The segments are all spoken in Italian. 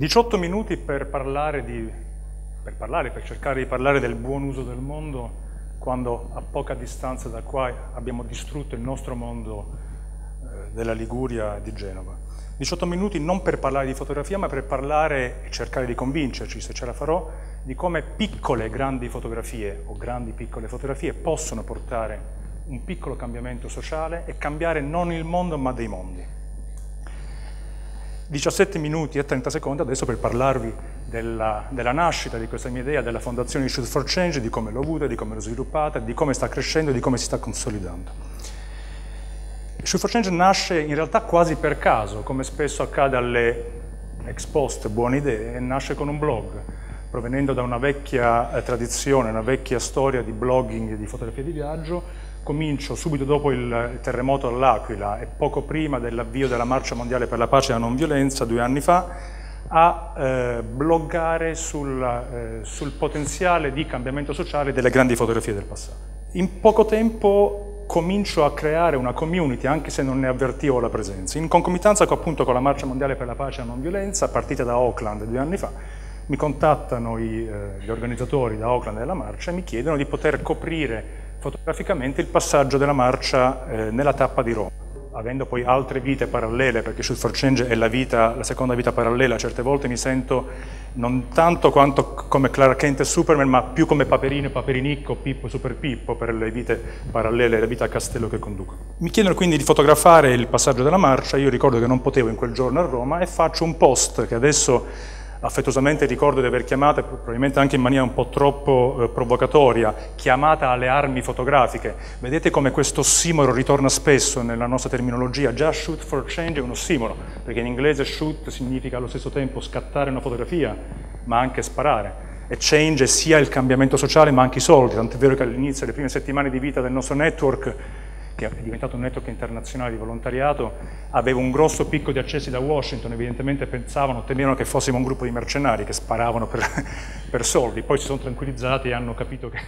18 minuti per cercare di parlare del buon uso del mondo quando a poca distanza da qua abbiamo distrutto il nostro mondo della Liguria e di Genova. 18 minuti non per parlare di fotografia, ma per parlare e cercare di convincerci, se ce la farò, di come piccole e grandi fotografie o grandi piccole fotografie possono portare un piccolo cambiamento sociale e cambiare non il mondo ma dei mondi. 17 minuti e 30 secondi adesso per parlarvi della nascita di questa mia idea, della fondazione di Shoot for Change, di come l'ho avuta, di come l'ho sviluppata, di come sta crescendo, di come si sta consolidando. Shoot for Change nasce in realtà quasi per caso, come spesso accade alle ex post buone idee, nasce con un blog, provenendo da una vecchia tradizione, una vecchia storia di blogging e di fotografia di viaggio. Comincio subito dopo il terremoto all'Aquila e poco prima dell'avvio della Marcia Mondiale per la Pace e la Non Violenza, 2 anni fa, a bloggare sul potenziale di cambiamento sociale delle grandi fotografie del passato. In poco tempo comincio a creare una community, anche se non ne avvertivo la presenza. In concomitanza appunto con la Marcia Mondiale per la Pace e la Non Violenza, partita da Auckland 2 anni fa, mi contattano gli organizzatori da Auckland della marcia e mi chiedono di poter coprire fotograficamente il passaggio della marcia nella tappa di Roma. Avendo poi altre vite parallele, perché Shoot for Change è la seconda vita parallela, certe volte mi sento non tanto quanto come Clark Kent e Superman, ma più come Paperino e Paperinicco, Pippo e Super Pippo per le vite parallele, la vita a castello che conduco. Mi chiedono quindi di fotografare il passaggio della marcia, io ricordo che non potevo in quel giorno a Roma e faccio un post che adesso affettuosamente ricordo di aver chiamato, probabilmente anche in maniera un po' troppo provocatoria, chiamata alle armi fotografiche. Vedete come questo ossimoro ritorna spesso nella nostra terminologia. Già Shoot for Change è un ossimoro, perché in inglese shoot significa allo stesso tempo scattare una fotografia, ma anche sparare. E change è sia il cambiamento sociale, ma anche i soldi. Tant'è vero che all'inizio, le prime settimane di vita del nostro network, che è diventato un network internazionale di volontariato, avevo un grosso picco di accessi da Washington, evidentemente temevano che fossimo un gruppo di mercenari che sparavano per soldi, poi si sono tranquillizzati e hanno capito che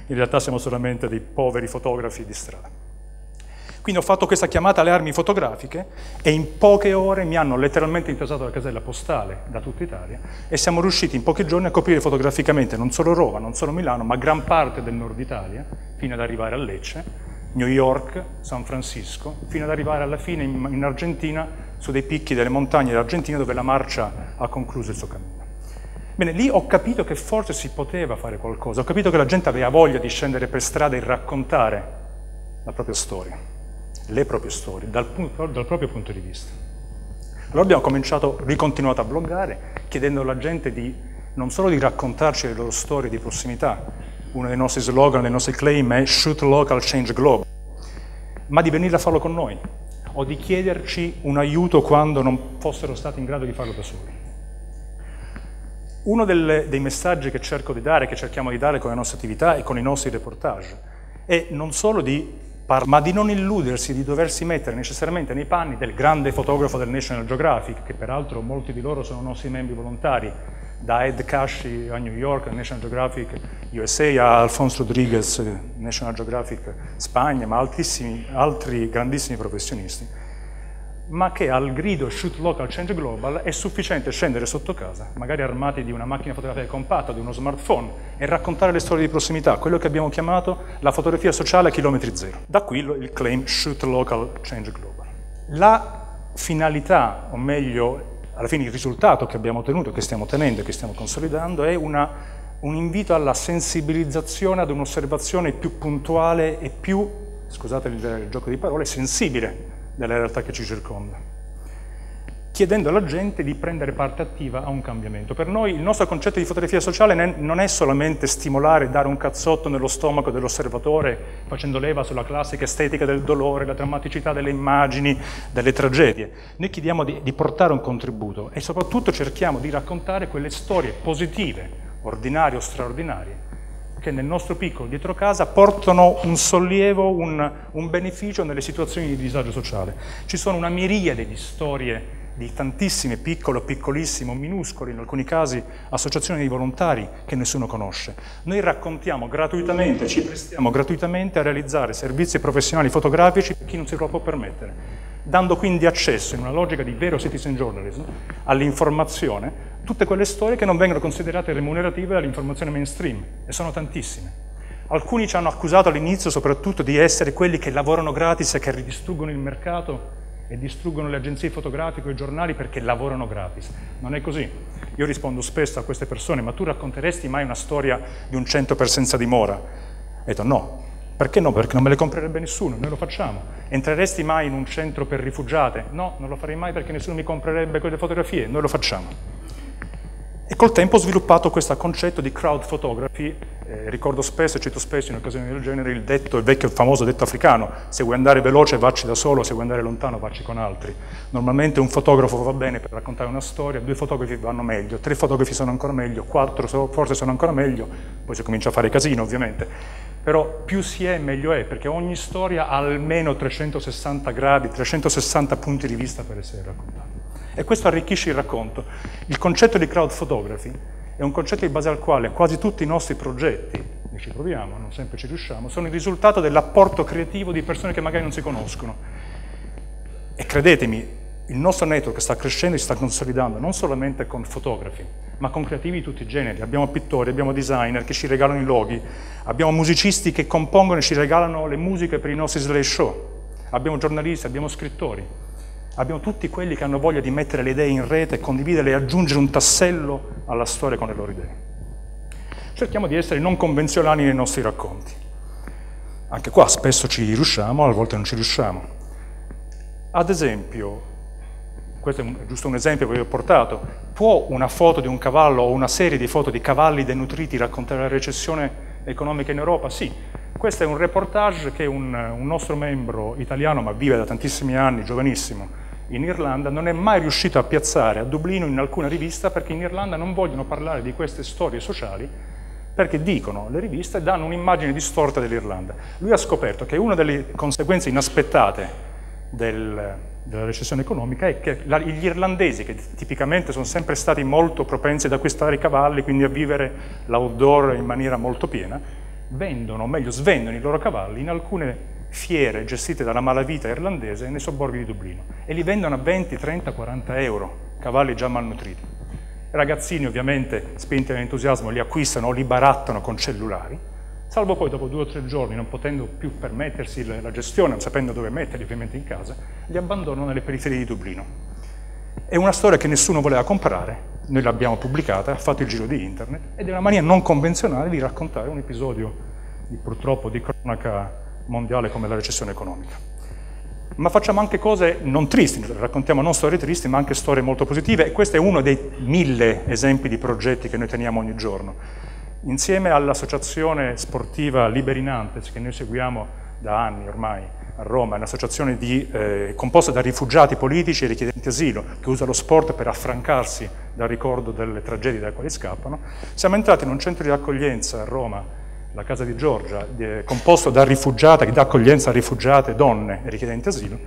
in realtà siamo solamente dei poveri fotografi di strada. Quindi ho fatto questa chiamata alle armi fotografiche e in poche ore mi hanno letteralmente intasato la casella postale da tutta Italia e siamo riusciti in pochi giorni a coprire fotograficamente non solo Roma, non solo Milano, ma gran parte del nord Italia, fino ad arrivare a Lecce, New York, San Francisco, fino ad arrivare alla fine in Argentina, su dei picchi delle montagne dell'Argentina dove la marcia ha concluso il suo cammino. Bene, lì ho capito che forse si poteva fare qualcosa, ho capito che la gente aveva voglia di scendere per strada e raccontare la propria storia, le proprie storie, dal proprio punto di vista. Allora abbiamo ricontinuato a bloggare, chiedendo alla gente non solo di raccontarci le loro storie di prossimità. Uno dei nostri slogan, dei nostri claim è Shoot Local, Change Global, ma di venire a farlo con noi o di chiederci un aiuto quando non fossero stati in grado di farlo da soli. Uno dei messaggi che cerchiamo di dare con le nostre attività e con i nostri reportage è non solo ma di non illudersi di doversi mettere necessariamente nei panni del grande fotografo del National Geographic, che peraltro molti di loro sono nostri membri volontari, da Ed Casci a New York, National Geographic USA, a Alfonso Rodriguez, National Geographic Spagna, ma altri grandissimi professionisti, ma che al grido Shoot Local, Change Global è sufficiente scendere sotto casa, magari armati di una macchina fotografica compatta, di uno smartphone, e raccontare le storie di prossimità, quello che abbiamo chiamato la fotografia sociale a chilometri zero. Da qui il claim Shoot Local, Change Global. La finalità, o meglio, alla fine il risultato che abbiamo ottenuto, che stiamo ottenendo e che stiamo consolidando è un invito alla sensibilizzazione, ad un'osservazione più puntuale e più, scusate il gioco di parole, sensibile della realtà che ci circonda, chiedendo alla gente di prendere parte attiva a un cambiamento. Per noi il nostro concetto di fotografia sociale non è solamente stimolare, dare un cazzotto nello stomaco dell'osservatore facendo leva sulla classica estetica del dolore, la drammaticità delle immagini, delle tragedie. Noi chiediamo di portare un contributo e soprattutto cerchiamo di raccontare quelle storie positive, ordinarie o straordinarie, che nel nostro piccolo dietro casa portano un sollievo, un beneficio nelle situazioni di disagio sociale. Ci sono una miriade di storie di tantissime piccole, piccolissime, minuscole, in alcuni casi associazioni di volontari che nessuno conosce. Noi raccontiamo gratuitamente, ci prestiamo gratuitamente a realizzare servizi professionali fotografici per chi non se lo può permettere. dando quindi accesso, in una logica di vero citizen journalism, all'informazione, tutte quelle storie che non vengono considerate remunerative dall'informazione mainstream, e sono tantissime. Alcuni ci hanno accusato all'inizio soprattutto di essere quelli che lavorano gratis e che ridistruggono il mercato e distruggono le agenzie fotografiche e i giornali perché lavorano gratis. Non è così. Io rispondo spesso a queste persone: ma tu racconteresti mai una storia di un centro per senza dimora? Ho detto no. Perché no? Perché non me le comprerebbe nessuno, noi lo facciamo. Entreresti mai in un centro per rifugiate? No, non lo farei mai perché nessuno mi comprerebbe quelle fotografie, noi lo facciamo. E col tempo ho sviluppato questo concetto di crowd photography. Ricordo spesso, cito spesso in occasioni del genere, il vecchio famoso detto africano: se vuoi andare veloce vacci da solo, se vuoi andare lontano vacci con altri. Normalmente un fotografo va bene per raccontare una storia, 2 fotografi vanno meglio, 3 fotografi sono ancora meglio, 4 forse sono ancora meglio, poi si comincia a fare casino ovviamente. Però più si è meglio è, perché ogni storia ha almeno 360 gradi, 360 punti di vista per essere raccontata. E questo arricchisce il racconto. Il concetto di crowd photography è un concetto in base al quale quasi tutti i nostri progetti, e ci proviamo, non sempre ci riusciamo, sono il risultato dell'apporto creativo di persone che magari non si conoscono. E credetemi, il nostro network sta crescendo e si sta consolidando non solamente con fotografi, ma con creativi di tutti i generi. Abbiamo pittori, abbiamo designer che ci regalano i loghi, abbiamo musicisti che compongono e ci regalano le musiche per i nostri slideshow, abbiamo giornalisti, abbiamo scrittori. Abbiamo tutti quelli che hanno voglia di mettere le idee in rete, condividerle e aggiungere un tassello alla storia con le loro idee. Cerchiamo di essere non convenzionali nei nostri racconti. Anche qua spesso ci riusciamo, a volte non ci riusciamo. Ad esempio, questo è giusto un esempio che vi ho portato, può una foto di un cavallo o una serie di foto di cavalli denutriti raccontare la recessione economica in Europa? Sì. Questo è un reportage che un nostro membro italiano, ma vive da tantissimi anni, giovanissimo, in Irlanda, non è mai riuscito a piazzare a Dublino in alcuna rivista, perché in Irlanda non vogliono parlare di queste storie sociali, perché dicono, le riviste danno un'immagine distorta dell'Irlanda. Lui ha scoperto che una delle conseguenze inaspettate della recessione economica è che gli irlandesi, che tipicamente sono sempre stati molto propensi ad acquistare i cavalli, quindi a vivere l'outdoor in maniera molto piena, vendono, o meglio svendono i loro cavalli in alcune fiere gestite dalla malavita irlandese nei sobborghi di Dublino e li vendono a 20, 30, 40 euro, cavalli già malnutriti. I ragazzini ovviamente, spinti dall'entusiasmo, li acquistano o li barattano con cellulari, salvo poi dopo 2 o 3 giorni, non potendo più permettersi la gestione, non sapendo dove metterli ovviamente in casa, li abbandonano nelle periferie di Dublino. È una storia che nessuno voleva comprare, noi l'abbiamo pubblicata, ha fatto il giro di internet ed è una maniera non convenzionale di raccontare un episodio purtroppo di cronaca mondiale come la recessione economica. Ma facciamo anche cose non tristi, raccontiamo non storie tristi ma anche storie molto positive, e questo è uno dei 1000 esempi di progetti che noi teniamo ogni giorno. Insieme all'associazione sportiva Liberinantes, che noi seguiamo da anni ormai a Roma, è un'associazione composta da rifugiati politici e richiedenti asilo, che usa lo sport per affrancarsi dal ricordo delle tragedie dalle quali scappano. Siamo entrati in un centro di accoglienza a Roma, la Casa di Giorgia, composto da rifugiate, che dà accoglienza a rifugiate, donne e richiedenti asilo,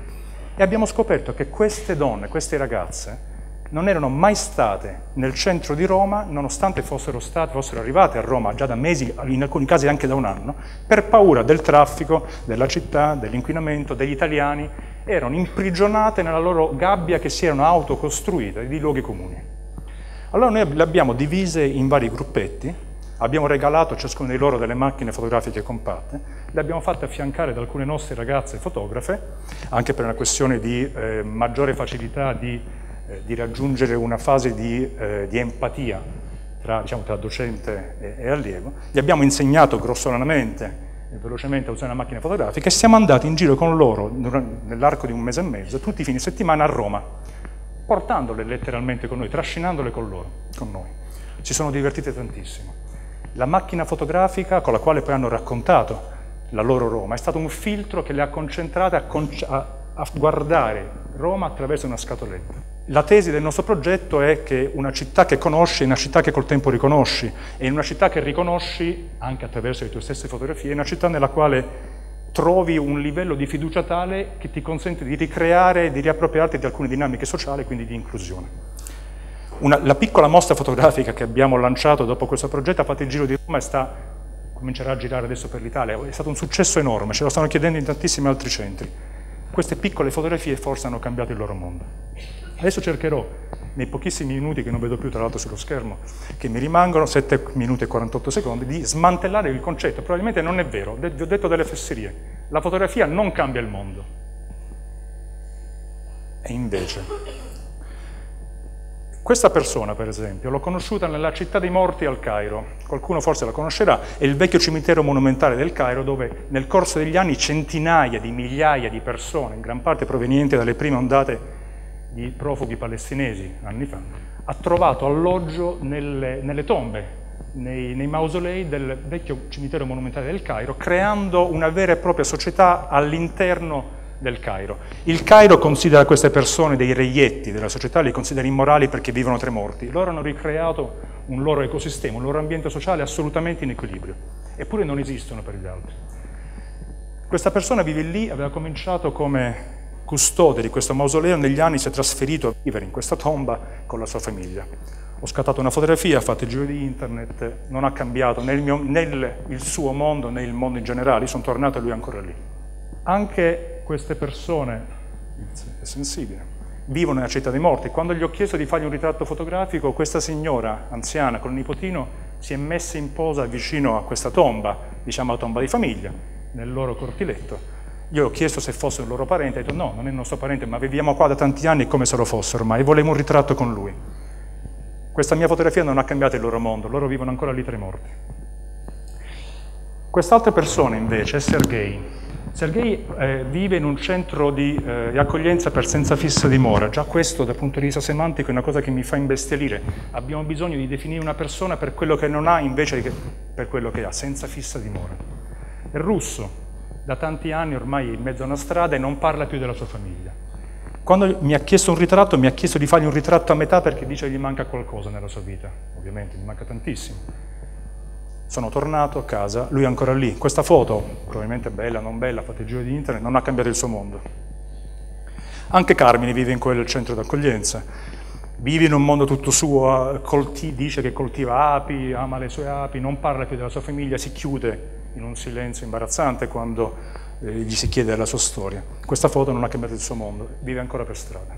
e abbiamo scoperto che queste donne, queste ragazze, non erano mai state nel centro di Roma, nonostante fossero arrivate a Roma già da mesi, in alcuni casi anche da un anno, per paura del traffico, della città, dell'inquinamento, degli italiani, erano imprigionate nella loro gabbia che si erano autocostruite di luoghi comuni. Allora noi le abbiamo divise in vari gruppetti, abbiamo regalato a ciascuno di loro delle macchine fotografiche compatte, le abbiamo fatte affiancare da alcune nostre ragazze fotografe, anche per una questione di maggiore facilità di raggiungere una fase di empatia tra docente e allievo. Gli abbiamo insegnato grossolanamente e velocemente a usare una macchina fotografica e siamo andati in giro con loro nell'arco di 1 mese e mezzo, tutti i fine settimana a Roma, portandole letteralmente con noi, trascinandole con noi. Si sono divertite tantissimo. La macchina fotografica con la quale poi hanno raccontato la loro Roma è stato un filtro che le ha concentrate a guardare Roma attraverso una scatoletta. La tesi del nostro progetto è che una città che conosci è una città che col tempo riconosci, e in una città che riconosci, anche attraverso le tue stesse fotografie, è una città nella quale trovi un livello di fiducia tale che ti consente di ricreare e di riappropriarti di alcune dinamiche sociali, quindi di inclusione. La piccola mostra fotografica che abbiamo lanciato dopo questo progetto ha fatto il giro di Roma e comincerà a girare adesso per l'Italia. È stato un successo enorme, ce lo stanno chiedendo in tantissimi altri centri. queste piccole fotografie forse hanno cambiato il loro mondo. Adesso cercherò, nei pochissimi minuti che non vedo più tra l'altro sullo schermo, che mi rimangono, 7 minuti e 48 secondi, di smantellare il concetto. Probabilmente non è vero, vi ho detto delle fesserie. La fotografia non cambia il mondo. E invece, questa persona, per esempio, l'ho conosciuta nella città dei morti al Cairo. Qualcuno forse la conoscerà, è il vecchio cimitero monumentale del Cairo, dove nel corso degli anni centinaia di migliaia di persone, in gran parte provenienti dalle prime ondate di profughi palestinesi anni fa, ha trovato alloggio nelle tombe, nei mausolei del vecchio cimitero monumentale del Cairo, creando una vera e propria società all'interno del Cairo. Il Cairo considera queste persone dei reietti della società, li considera immorali perché vivono tra i morti. Loro hanno ricreato un loro ecosistema, un loro ambiente sociale assolutamente in equilibrio, eppure non esistono per gli altri. Questa persona vive lì, aveva cominciato come custode di questo mausoleo, negli anni si è trasferito a vivere in questa tomba con la sua famiglia. Ho scattato una fotografia, ho fatto il giro di internet, non ha cambiato né il suo mondo né il mondo in generale, sono tornato e lui è ancora lì. Anche queste persone, è sensibile, vivono nella città dei morti. Quando gli ho chiesto di fargli un ritratto fotografico, questa signora anziana con il nipotino si è messa in posa vicino a questa tomba, diciamo la tomba di famiglia, nel loro cortiletto. Io ho chiesto se fosse un loro parente, ha detto no, non è il nostro parente, ma viviamo qua da tanti anni come se lo fosse ormai, e volevo un ritratto con lui. Questa mia fotografia non ha cambiato il loro mondo, loro vivono ancora lì tra i morti. Quest'altra persona invece è Sergei. Sergei vive in un centro di accoglienza per senza fissa dimora. Già questo dal punto di vista semantico è una cosa che mi fa imbestialire. Abbiamo bisogno di definire una persona per quello che non ha invece che per quello che ha, senza fissa dimora. È russo. Da tanti anni ormai è in mezzo a una strada e non parla più della sua famiglia. Quando mi ha chiesto un ritratto, mi ha chiesto di fargli un ritratto a metà perché dice che gli manca qualcosa nella sua vita. Ovviamente gli manca tantissimo. Sono tornato a casa, lui è ancora lì. Questa foto, probabilmente bella, non bella, fate il giro di internet, non ha cambiato il suo mondo. Anche Carmine vive in quel centro d'accoglienza. Vive in un mondo tutto suo, dice che coltiva api, ama le sue api, non parla più della sua famiglia, si chiude in un silenzio imbarazzante quando gli si chiede la sua storia. Questa foto non ha cambiato il suo mondo, vive ancora per strada.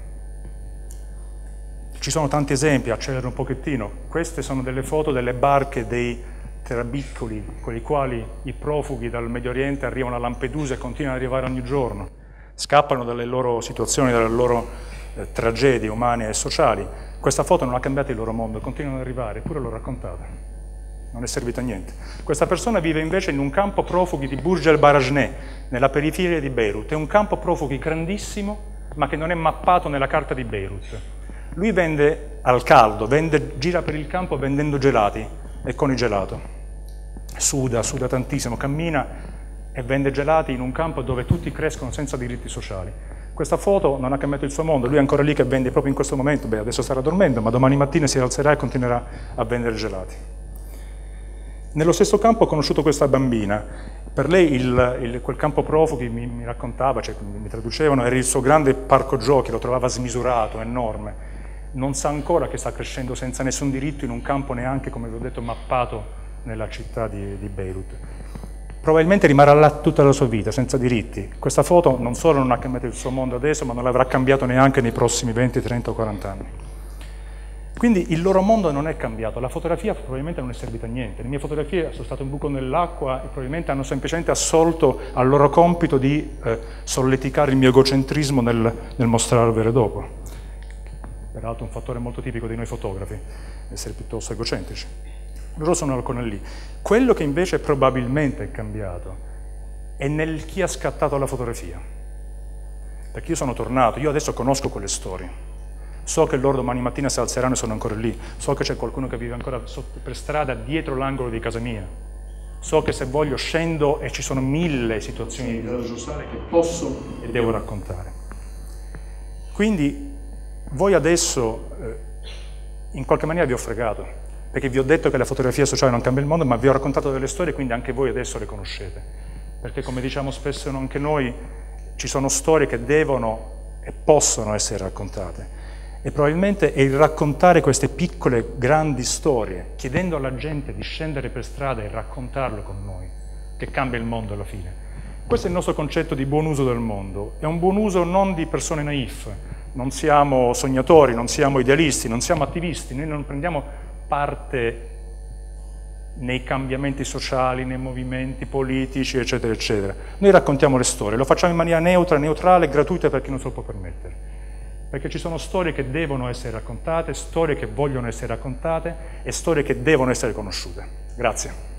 Ci sono tanti esempi, accelero un pochettino. Queste sono delle foto delle barche dei trabiccoli con i quali i profughi dal Medio Oriente arrivano a Lampedusa e continuano ad arrivare ogni giorno. Scappano dalle loro situazioni, dalle loro tragedie umane e sociali. Questa foto non ha cambiato il loro mondo, continuano ad arrivare, eppure l'ho raccontata. Non è servita a niente. Questa persona vive invece in un campo profughi di Burj el-Barajneh, nella periferia di Beirut. È un campo profughi grandissimo, ma che non è mappato nella carta di Beirut. Lui vende al caldo, gira per il campo vendendo gelati e con il gelato. Suda tantissimo, cammina e vende gelati in un campo dove tutti crescono senza diritti sociali. Questa foto non ha cambiato il suo mondo, lui è ancora lì che vende proprio in questo momento, adesso starà dormendo, ma domani mattina si alzerà e continuerà a vendere gelati. Nello stesso campo ho conosciuto questa bambina. Per lei quel campo profughi mi raccontava, cioè mi traducevano, era il suo grande parco giochi, lo trovava smisurato, enorme. Non sa ancora che sta crescendo senza nessun diritto in un campo neanche, come vi ho detto, mappato nella città di Beirut. Probabilmente rimarrà là tutta la sua vita, senza diritti. Questa foto non solo non ha cambiato il suo mondo adesso, ma non l'avrà cambiato neanche nei prossimi 20, 30 o 40 anni. Quindi il loro mondo non è cambiato, la fotografia probabilmente non è servita a niente. Le mie fotografie sono state un buco nell'acqua e probabilmente hanno semplicemente assolto al loro compito di solleticare il mio egocentrismo nel mostrarvele dopo. Peraltro un fattore molto tipico di noi fotografi, essere piuttosto egocentrici. Loro sono ancora lì. Quello che invece probabilmente è cambiato è nel chi ha scattato la fotografia. Perché io sono tornato, io adesso conosco quelle storie. So che loro domani mattina si alzeranno e sono ancora lì. So che c'è qualcuno che vive ancora per strada dietro l'angolo di casa mia. So che se voglio scendo e ci sono 1000 situazioni di disagio sociale che posso e devo raccontare. Quindi voi adesso in qualche maniera vi ho fregato, perché vi ho detto che la fotografia sociale non cambia il mondo, ma vi ho raccontato delle storie, quindi anche voi adesso le conoscete. Perché come diciamo spesso anche noi, ci sono storie che devono e possono essere raccontate. E probabilmente è il raccontare queste piccole, grandi storie, chiedendo alla gente di scendere per strada e raccontarlo con noi, che cambia il mondo alla fine. Questo è il nostro concetto di buon uso del mondo. È un buon uso non di persone naif, non siamo sognatori, non siamo idealisti, non siamo attivisti, noi non prendiamo parte nei cambiamenti sociali, nei movimenti politici, eccetera, eccetera. Noi raccontiamo le storie, lo facciamo in maniera neutra, neutrale, gratuita per chi non se lo può permettere. Perché ci sono storie che devono essere raccontate, storie che vogliono essere raccontate e storie che devono essere conosciute. Grazie.